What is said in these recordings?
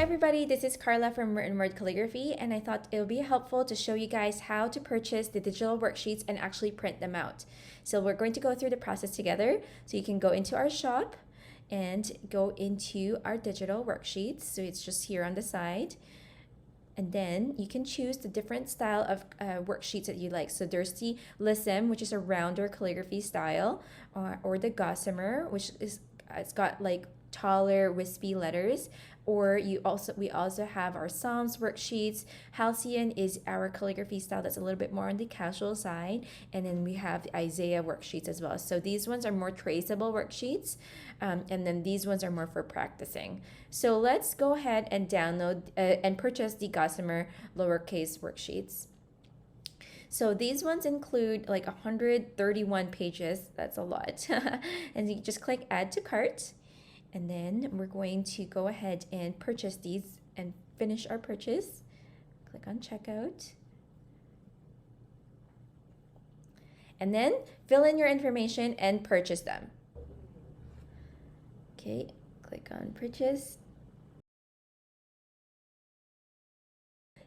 everybody, this is Carla from Written Word Calligraphy, and I thought it would be helpful to show you guys how to purchase the digital worksheets and actually print them out. So we're going to go through the process together. So you can go into our shop and go into our digital worksheets. So it's just here on the side. And then you can choose the different style of worksheets that you like. So there's the Lism, which is a rounder calligraphy style, or the Gossamer, which is it's got like taller wispy letters, or we also have our Psalms worksheets. Halcyon is our calligraphy style that's a little bit more on the casual side, and then we have the Isaiah worksheets as well. So these ones are more traceable worksheets, and then these ones are more for practicing. So let's go ahead and download and purchase the Gossamer lowercase worksheets. So these ones include like 131 pages. That's a lot. And you just click add to cart. And then we're going to go ahead and purchase these and finish our purchase. Click on checkout. And then fill in your information and purchase them. Okay, click on purchase.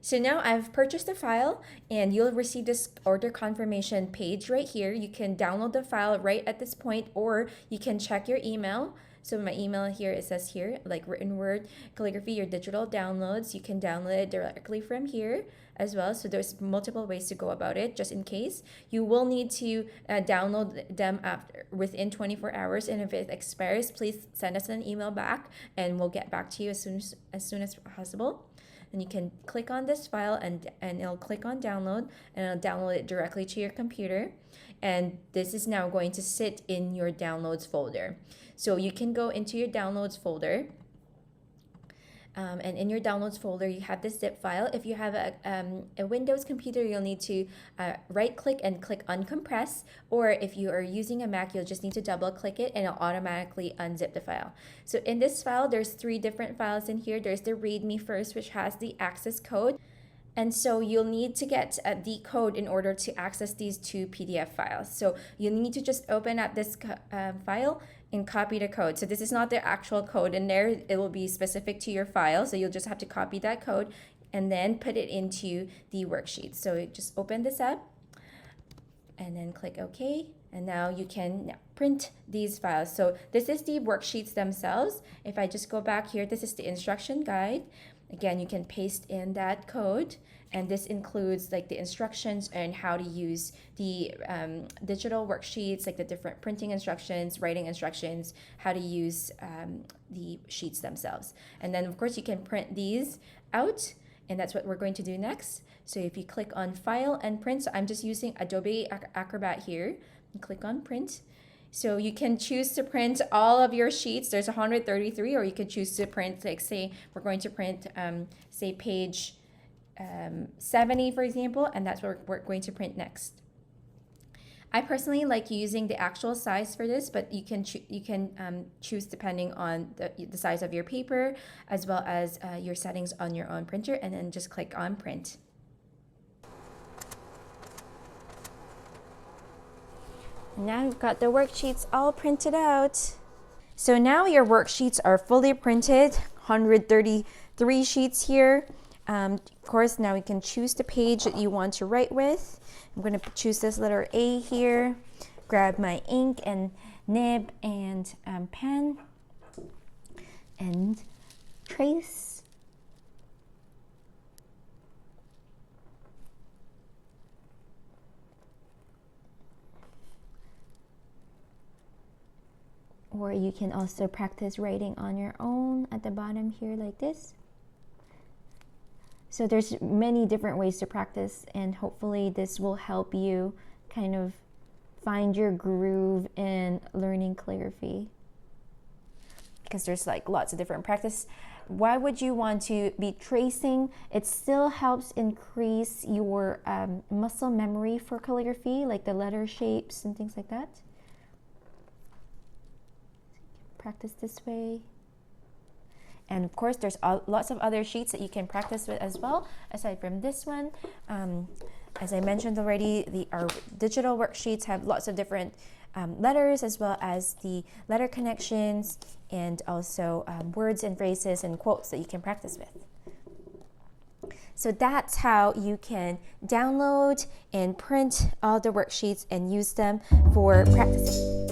So now I've purchased the file, and you'll receive this order confirmation page right here. You can download the file right at this point, or you can check your email. So my email here, it says here, like Written Word Calligraphy, your digital downloads. You can download it directly from here as well. So there's multiple ways to go about it, just in case. You will need to download them within 24 hours. And if it expires, please send us an email back, and we'll get back to you as soon as possible. And you can click on this file, and it'll click on download, and it'll download it directly to your computer. And this is now going to sit in your downloads folder. So you can go into your downloads folder. And in your downloads folder, you have this zip file. If you have a Windows computer, you'll need to right-click and click uncompress. Or if you are using a Mac, you'll just need to double-click it, and it'll automatically unzip the file. So in this file, there's 3 different files in here. There's the README first, which has the access code. And so you'll need to get the code in order to access these 2 PDF files. So you need to just open up this file and copy the code. So this is not the actual code in there. It will be specific to your file. So you'll just have to copy that code and then put it into the worksheet. So just open this up and then click OK. And now you can print these files. So this is the worksheets themselves. If I just go back here, this is the instruction guide. Again, you can paste in that code, and this includes like the instructions and how to use the digital worksheets, like the different printing instructions, writing instructions, how to use the sheets themselves. And then of course you can print these out, and that's what we're going to do next. So if you click on File and Print, so I'm just using Adobe Acrobat here, and click on Print. So you can choose to print all of your sheets. There's 133, or you could choose to print, like say we're going to print, say page 70, for example, and that's what we're going to print next. I personally like using the actual size for this, but you can choose depending on the size of your paper, as well as your settings on your own printer, and then just click on Print. Now you've got the worksheets all printed out. So now your worksheets are fully printed, 133 sheets here. Of course, now you can choose the page that you want to write with. I'm going to choose this letter A here, grab my ink and nib and pen, and trace. Or you can also practice writing on your own at the bottom here like this. So there's many different ways to practice, and hopefully this will help you kind of find your groove in learning calligraphy, because there's like lots of different practice. Why would you want to be tracing? It still helps increase your muscle memory for calligraphy, like the letter shapes and things like that. Practice this way. And of course, there's lots of other sheets that you can practice with as well, aside from this one. As I mentioned already, our digital worksheets have lots of different letters as well as the letter connections and also words and phrases and quotes that you can practice with. So that's how you can download and print all the worksheets and use them for practicing.